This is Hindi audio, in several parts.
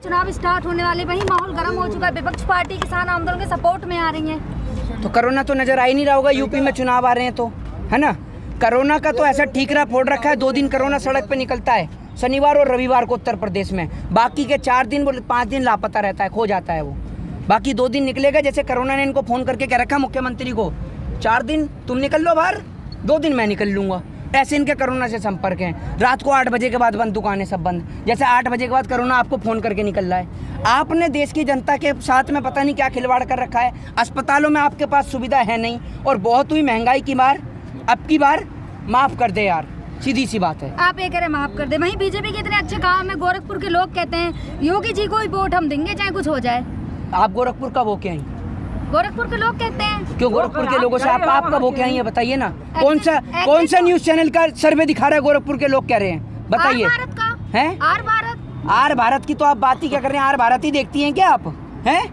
चुनाव स्टार्ट होने वाले, वही माहौल गर्म हो चुका है। विपक्ष पार्टी किसान आंदोलन के सपोर्ट में आ रही है। तो कोरोना तो नजर आ ही नहीं रहा होगा, यूपी में चुनाव आ रहे हैं तो, है ना। कोरोना का तो ऐसा ठीकरा फोड़ रखा है, 2 दिन कोरोना सड़क पे निकलता है, शनिवार और रविवार को उत्तर प्रदेश में। बाकी के 4 दिन 5 दिन लापता रहता है, खो जाता है वो। बाकी 2 दिन निकलेगा। जैसे कोरोना ने इनको फोन करके कह रखा मुख्यमंत्री को, 4 दिन तुम निकल लो बाहर, 2 दिन मैं निकल लूंगा। ऐसे इनके कोरोना से संपर्क हैं। रात को 8 बजे के बाद बंद, दुकानें सब बंद। जैसे 8 बजे के बाद कोरोना आपको फ़ोन करके निकल रहा है। आपने देश की जनता के साथ में पता नहीं क्या खिलवाड़ कर रखा है। अस्पतालों में आपके पास सुविधा है नहीं, और बहुत हुई महंगाई की मार। अब की बार माफ़ कर दे यार, सीधी सी बात है। आप ये कह रहे माफ़ कर दे, वहीं बीजेपी के इतने अच्छे काम है। गोरखपुर के लोग कहते हैं योगी जी को ही वोट हम देंगे चाहे कुछ हो जाए। आप गोरखपुर का वो क्या हैं? गोरखपुर के लोग कहते हैं। क्यों गोरखपुर के लोगों से आपका वो क्या है, ये बताइए ना। कौन सा न्यूज़ चैनल का सर्वे दिखा रहा है गोरखपुर के लोग कह रहे हैं, बताइए। भारत का है आर भारत की तो आप बात ही क्या कर रहे हैं। आर भारत ही देखती हैं क्या आप? हैं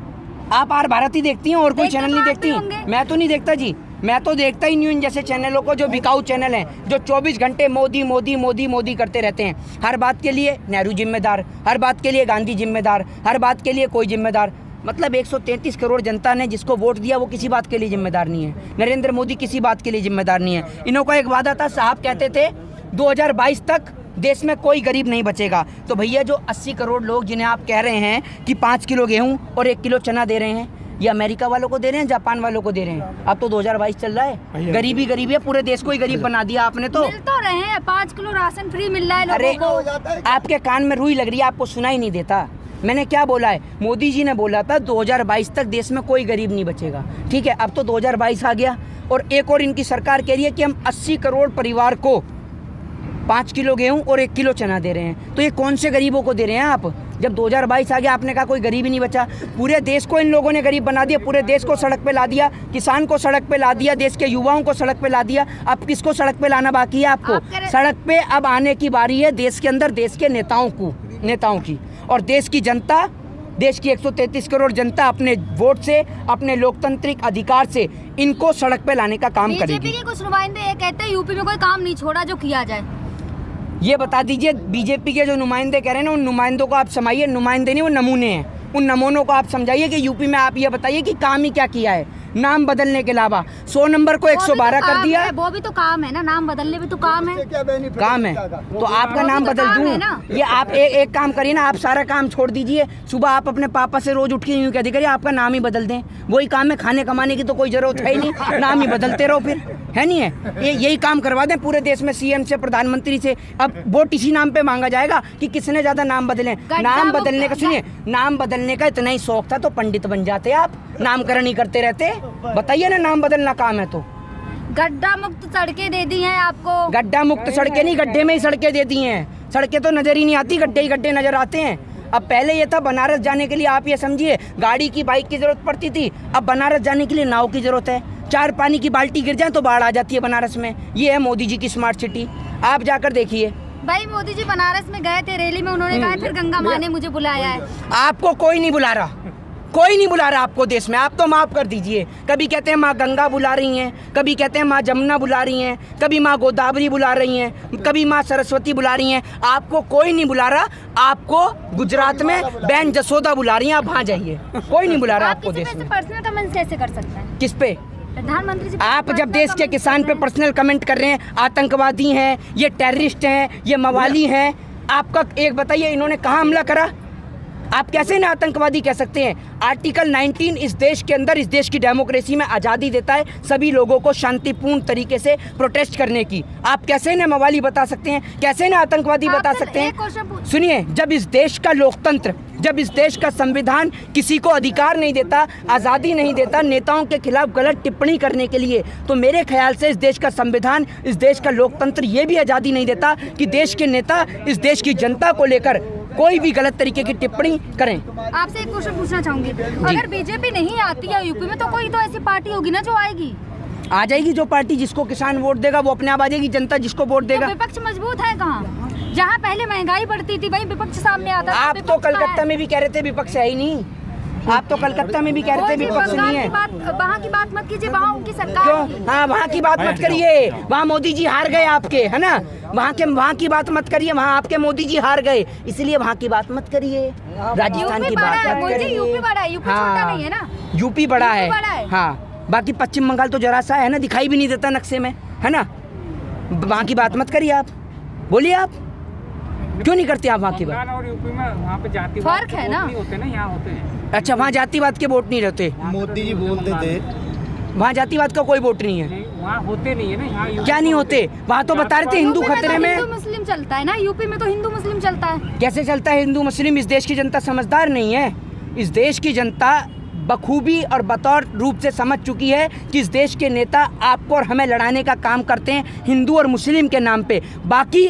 आप आर भारत ही देखती हैं और कोई चैनल नहीं देखती? मैं तो नहीं देखता जी, मैं तो देखता ही नहीं हूँ इन जैसे चैनलों को, जो बिकाऊ चैनल हैं, जो 24 घंटे मोदी मोदी मोदी मोदी करते रहते हैं। हर बात के लिए नेहरू जिम्मेदार, हर बात के लिए गांधी जिम्मेदार, हर बात के लिए कोई जिम्मेदार। मतलब 133 करोड़ जनता ने जिसको वोट दिया वो किसी बात के लिए जिम्मेदार नहीं है। नरेंद्र मोदी किसी बात के लिए जिम्मेदार नहीं है। इन्हों का एक वादा था, साहब कहते थे 2022 तक देश में कोई गरीब नहीं बचेगा। तो भैया जो 80 करोड़ लोग जिन्हें आप कह रहे हैं कि 5 किलो गेहूं और 1 किलो चना दे रहे हैं, ये अमेरिका वालों को दे रहे हैं, जापान वालों को दे रहे हैं? अब तो 2022 चल रहा है, गरीबी गरीबी है, पूरे देश को ही गरीब बना दिया आपने। तो मिल तो रहे हैं, 5 किलो राशन फ्री मिल रहा है लोगों को। आपके कान में रुई लग रही है, आपको सुना ही नहीं देता। मैंने क्या बोला है? मोदी जी ने बोला था 2022 तक देश में कोई गरीब नहीं बचेगा। ठीक है, अब तो 2022 आ गया और एक और इनकी सरकार कह रही है कि हम 80 करोड़ परिवार को 5 किलो गेहूं और 1 किलो चना दे रहे हैं। तो ये कौन से गरीबों को दे रहे हैं आप? जब 2022 आ गया आपने कहा कोई गरीब ही नहीं बचा। पूरे देश को इन लोगों ने गरीब बना दिया, पूरे देश को सड़क पे ला दिया, किसान को सड़क पे ला दिया, देश के युवाओं को सड़क पे ला दिया। अब किसको सड़क पे लाना बाकी है आपको? सड़क पे अब आने की बारी है देश के अंदर देश के नेताओं की। और देश की जनता, देश की 133 करोड़ जनता अपने वोट से, अपने लोकतांत्रिक अधिकार से इनको सड़क पे लाने का काम करेगी। बीजेपी के कुछ नुमाइंदे ये कहते हैं यूपी में कोई काम नहीं छोड़ा जो किया जाए। ये बता दीजिए, बीजेपी के जो नुमाइंदे कह रहे हैं ना, उन नुमाइंदों को आप समझाइए। नुमाइंदे नहीं, वो नमूने हैं। उन नमूनों को आप समझाइए कि यूपी में आप ये बताइए कि काम ही क्या किया है, नाम बदलने के अलावा। 100 नंबर को 112 कर दिया। वो भी तो काम है ना, नाम बदलने भी तो काम है। काम है तो आपका नाम बदल दूं? ये आप एक काम करिए ना, आप सारा काम छोड़ दीजिए। सुबह आप अपने पापा से रोज उठ के यूँ कहते करिए आपका नाम ही बदल दें। वही काम है, खाने कमाने की तो कोई जरूरत है ही नहीं, नाम ही बदलते रहो फिर, है नहीं है? यही काम करवा दें पूरे देश में, सीएम से, प्रधानमंत्री से। अब वोट इसी नाम पे मांगा जाएगा कि किसने ज्यादा नाम बदले। नाम बदलने का, सुनिए, नाम बदलने का इतना ही शौक था तो पंडित बन जाते आप, नामकरण ही करते रहते। बताइए ना, नाम बदलना काम है तो। गड्ढा मुक्त सड़कें दे दी हैं आपको। गड्ढा मुक्त सड़कें नहीं, गड्ढे में ही सड़कें दे दी हैं। सड़कें तो नजर ही नहीं आती, गड्ढे ही गड्ढे नजर आते हैं। अब पहले ये था बनारस जाने के लिए आप ये समझिए गाड़ी की, बाइक की जरूरत पड़ती थी। अब बनारस जाने के लिए नाव की जरूरत है। 4 पानी की बाल्टी गिर जाए तो बाढ़ आ जाती है बनारस में। ये है मोदी जी की स्मार्ट सिटी, आप जाकर देखिए। भाई मोदी जी बनारस में गए थे रैली में, उन्होंने कहा फिर गंगा माँ ने मुझे बुलाया है। आपको कोई नहीं बुला रहा, कोई नहीं बुला रहा आपको देश में। आप तो माफ़ कर दीजिए, कभी कहते हैं माँ गंगा बुला रही हैं, कभी कहते हैं माँ जमुना बुला रही हैं, कभी माँ गोदावरी बुला रही हैं, कभी माँ सरस्वती बुला रही हैं। आपको कोई नहीं बुला रहा। आपको गुजरात में बहन जसोदा बुला रही हैं, आप वहाँ जाइए। कोई नहीं बुला रहा आपको देश में। पर्सनल कमेंट कैसे कर सकते हैं? किस पे? प्रधानमंत्री जी। आप जब देश के किसान पे पर्सनल कमेंट कर रहे हैं, आतंकवादी हैं, ये टेररिस्ट हैं, ये मवाली हैं, आपका एक बताइए इन्होंने कहाँ हमला करा? आप कैसे ना आतंकवादी कह सकते हैं? आर्टिकल 19 इस देश के अंदर, इस देश की डेमोक्रेसी में आज़ादी देता है सभी लोगों को शांतिपूर्ण तरीके से प्रोटेस्ट करने की। आप कैसे ना मवाली बता सकते हैं, कैसे ना आतंकवादी बता सकते हैं? सुनिए, जब इस देश का लोकतंत्र, जब इस देश का संविधान किसी को अधिकार नहीं देता, आज़ादी नहीं देता नेताओं के खिलाफ गलत टिप्पणी करने के लिए, तो मेरे ख्याल से इस देश का संविधान, इस देश का लोकतंत्र ये भी आज़ादी नहीं देता कि देश के नेता इस देश की जनता को लेकर कोई भी गलत तरीके की टिप्पणी करें। आपसे एक क्वेश्चन पूछना चाहूंगी, अगर बीजेपी नहीं आती है यूपी में तो कोई तो ऐसी पार्टी होगी ना जो आएगी? आ जाएगी। जो पार्टी जिसको किसान वोट देगा वो अपने आप आ जाएगी। जनता जिसको वोट देगा। तो विपक्ष मजबूत है कहाँ? जहाँ पहले महंगाई बढ़ती थी वही विपक्ष सामने आता था। आप तो कलकत्ता में भी कह रहे थे विपक्ष है ही नहीं। आप तो कलकत्ता में भी कह रहे थे विपक्ष नहीं है। वहाँ की बात मत कीजिए, वहाँ उनकी सरकार क्यों? हाँ, वहाँ की बात मत करिए, वहाँ मोदी जी हार गए आपके, है ना। वहाँ की बात मत करिए, वहाँ आपके मोदी जी हार गए, इसलिए वहाँ की बात मत करिए। राजस्थान की बात मत करिए। यूपी बड़ा है, यूपी छोटा नहीं है ना। यूपी बड़ा है, हाँ। बाकी पश्चिम बंगाल तो जरा सा है ना, दिखाई भी नहीं देता नक्शे में, है ना। वहाँ की बात मत करिए आप, बोलिए आप क्यों नहीं करते आप वहाँ की बात? और यूपी में वहाँ पे जाति फर्क है ना, होते ना, यहाँ होते हैं। अच्छा, वहाँ जातिवाद के वोट नहीं रहते। मोदी जी बोलते थे वहाँ जातिवाद का कोई वोट नहीं है। वहाँ होते नहीं है ना, यहाँ क्या नहीं होते? वहाँ तो बता रहे थे हिंदू खतरे में। हिंदू मुस्लिम चलता है ना, यूपी में तो हिंदू मुस्लिम चलता है। कैसे चलता है हिंदू मुस्लिम? इस देश की जनता समझदार नहीं है। इस देश की जनता बखूबी और बतौर रूप से समझ चुकी है कि इस देश के नेता आपको और हमें लड़ाने का काम करते हैं हिंदू और मुस्लिम के नाम पे। बाकी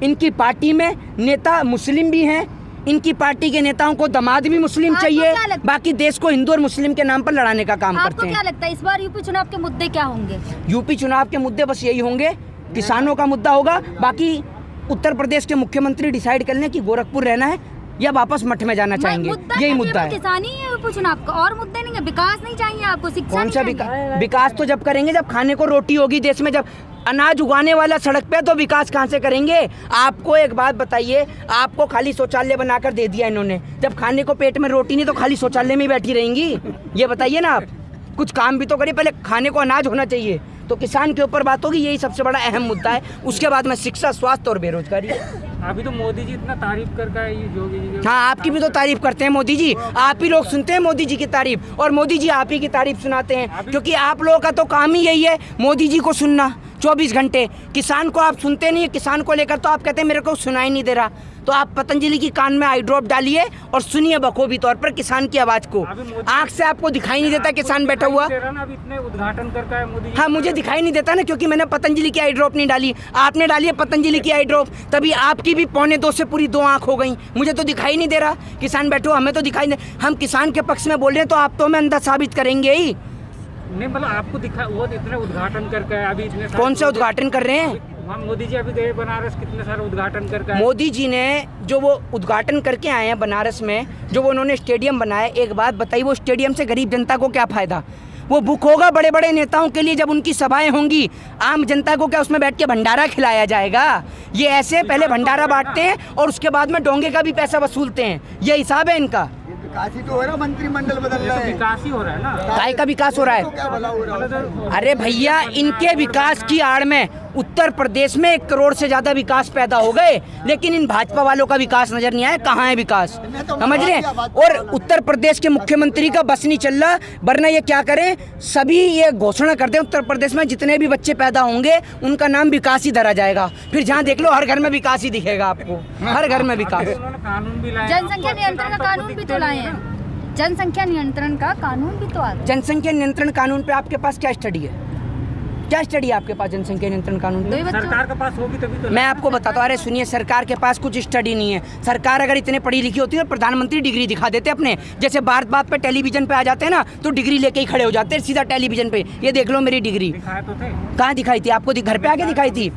इनकी पार्टी में नेता मुस्लिम भी हैं, इनकी पार्टी के नेताओं को दामाद भी मुस्लिम चाहिए, बाकी देश को हिंदू और मुस्लिम के नाम पर लड़ाने का काम करते हैं। आपको क्या लगता है इस बार यूपी चुनाव के मुद्दे क्या होंगे? यूपी चुनाव के मुद्दे बस यही होंगे, किसानों का मुद्दा होगा। बाकी उत्तर प्रदेश के मुख्यमंत्री डिसाइड कर लें कि गोरखपुर रहना है या वापस मठ में जाना चाहेंगे, यही मुद्दा है। किसानी है यूपी चुनाव का, और मुद्दे नहीं है। विकास नहीं चाहिए आपको, शिक्षा कौन सा विकास तो जब करेंगे जब खाने को रोटी होगी देश में, जब अनाज उगाने वाला सड़क पे, तो विकास कहाँ से करेंगे? आपको एक बात बताइए, आपको खाली शौचालय बनाकर दे दिया इन्होंने, जब खाने को पेट में रोटी नहीं तो खाली शौचालय में ही बैठी रहेंगी? ये बताइए ना आप, कुछ काम भी तो करिए, पहले खाने को अनाज होना चाहिए। तो किसान के ऊपर बात होगी, यही सबसे बड़ा अहम मुद्दा है। उसके बाद में शिक्षा, स्वास्थ्य और बेरोजगारी। अभी तो मोदी जी इतना तारीफ करके आए योगी जी। हाँ, आपकी भी तो तारीफ करते हैं मोदी जी, आप ही लोग सुनते हैं मोदी जी की तारीफ, और मोदी जी आप ही की तारीफ सुनाते हैं, क्योंकि आप लोगों का तो काम ही यही है मोदी जी को सुनना 24 घंटे। किसान को आप सुनते नहीं है, किसान को लेकर तो आप कहते हैं मेरे को सुनाई नहीं दे रहा। तो आप पतंजलि की कान में आई ड्रॉप डालिए और सुनिए बखूबी तौर पर किसान की आवाज को। आँख से आपको दिखाई नहीं देता किसान बैठा हुआ? अभी इतने उद्घाटन करके आए मोदी जी। हाँ, मुझे दिखाई नहीं देता ना, क्योंकि मैंने पतंजलि की आई ड्रॉप नहीं डाली, आपने डाली है पतंजलि की आई ड्रॉप, तभी आपकी भी 1.25 से पूरी 2 आँख हो गई। मुझे तो दिखाई नहीं दे रहा, किसान बैठो, हमें तो दिखाई नहीं। हम किसान के पक्ष में बोल रहे हैं तो आप तो हमें अंधा साबित करेंगे ही नहीं। मतलब आपको दिखा, वो इतने उद्घाटन करके आए, अभी इतने कौन सा उद्घाटन कर रहे हैं? वहाँ मोदी जी अभी गए बनारस, कितने सारे उद्घाटन करके आए। मोदी जी ने जो वो उद्घाटन करके आए हैं बनारस में, जो वो उन्होंने स्टेडियम बनाया, एक बात बताइए, वो स्टेडियम से गरीब जनता को क्या फ़ायदा? वो बुक होगा बड़े बड़े नेताओं के लिए, जब उनकी सभाएं होंगी, आम जनता को क्या उसमें बैठ के भंडारा खिलाया जाएगा? ये ऐसे पहले भंडारा बांटते हैं और उसके बाद में डोंगे का भी पैसा वसूलते हैं, ये हिसाब है इनका। विकास ही तो हो रहा है, मंत्रिमंडल बदल रहा है, विकास ही हो रहा है ना। काय का विकास हो रहा है? क्या भला हो रहा है? अरे भैया, इनके विकास की आड़ में उत्तर प्रदेश में 1 करोड़ से ज्यादा विकास पैदा हो गए, लेकिन इन भाजपा वालों का विकास नजर नहीं आया। कहाँ है विकास, समझ रहे हैं? और उत्तर प्रदेश के मुख्यमंत्री का बस नहीं चल रहा, वरना ये क्या करें, सभी ये घोषणा कर दें उत्तर प्रदेश में जितने भी बच्चे पैदा होंगे उनका नाम विकास ही धरा जाएगा। फिर जहाँ देख लो हर घर में विकास ही दिखेगा आपको, हर घर में विकास। उन्होंने कानून भी लाया, जनसंख्या नियंत्रण का कानून भी तो लाए हैं। जनसंख्या नियंत्रण का कानून भी तो आ गया। जनसंख्या नियंत्रण कानून पे आपके पास क्या स्टडी है? क्या स्टडी है आपके पास जनसंख्या नियंत्रण कानून पे? सरकार के पास होगी तभी तो। मैं आपको बताता हूँ, अरे सुनिए, सरकार के पास कुछ स्टडी नहीं है। सरकार अगर इतने पढ़ी लिखी होती है तो प्रधानमंत्री डिग्री दिखा देते अपने, जैसे बात बात पे टेलीविजन पे आ जाते हैं ना, तो डिग्री लेके ही खड़े हो जाते हैं सीधा टेलीविजन पे, ये देख लो मेरी डिग्री। दिखाए तो थे। कहाँ दिखाई थी आपको? घर पे आके दिखाई थी।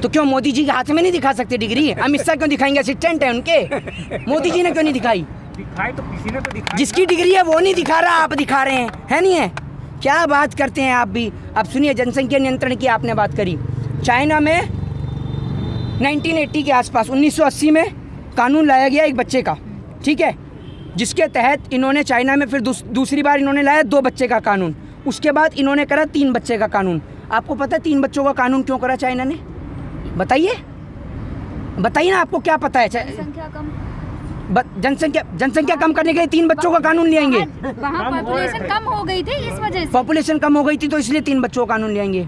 तो क्यों मोदी जी के हाथ में नहीं दिखा सकते डिग्री? अमित शाह क्यों दिखाएंगे? असिस्टेंट है उनके। मोदी जी ने क्यों नहीं दिखाई? दिखाई तो किसी ने तो दिखाई। जिसकी डिग्री है वो नहीं दिखा रहा, आप दिखा रहे हैं, है नहीं है? क्या बात करते हैं आप भी। अब सुनिए, जनसंख्या नियंत्रण की आपने बात करी। चाइना में 1980 के आसपास 1980 में कानून लाया गया एक बच्चे का, ठीक है, जिसके तहत इन्होंने चाइना में फिर दूसरी बार इन्होंने लाया 2 बच्चे का कानून। उसके बाद इन्होंने करा 3 बच्चे का कानून। आपको पता है 3 बच्चों का कानून क्यों करा चाइना ने? बताइए, बताइए ना, आपको क्या पता है? जनसंख्या कम, जनसंख्या कम करने के लिए 3 बच्चों का कानून ले आएंगे। वहाँ पॉपुलेशन कम हो गई थी, इस वजह से पॉपुलेशन कम हो गई थी तो इसलिए 3 बच्चों का कानून ले आएंगे।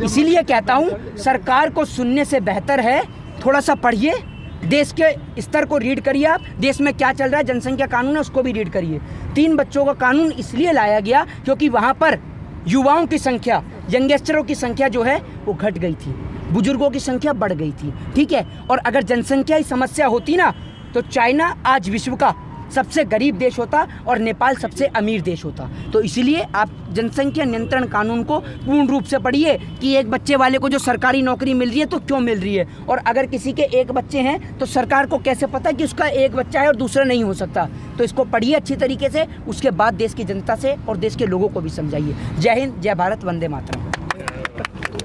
इसीलिए कहता हूँ, सरकार को सुनने से बेहतर है थोड़ा सा पढ़िए, देश के स्तर को रीड करिए, आप देश में क्या चल रहा है, जनसंख्या कानून है उसको भी रीड करिए। 3 बच्चों का कानून इसलिए लाया गया क्योंकि वहाँ पर युवाओं की संख्या, यंगस्टरों की संख्या जो है वो घट गई थी, बुजुर्गों की संख्या बढ़ गई थी, ठीक है। और अगर जनसंख्या ही समस्या होती ना, तो चाइना आज विश्व का सबसे गरीब देश होता और नेपाल सबसे अमीर देश होता। तो इसीलिए आप जनसंख्या नियंत्रण कानून को पूर्ण रूप से पढ़िए कि एक बच्चे वाले को जो सरकारी नौकरी मिल रही है तो क्यों मिल रही है, और अगर किसी के एक बच्चे हैं तो सरकार को कैसे पता कि उसका एक बच्चा है और दूसरा नहीं हो सकता। तो इसको पढ़िए अच्छी तरीके से, उसके बाद देश की जनता से और देश के लोगों को भी समझाइए। जय हिंद, जय भारत, वंदे मातरम।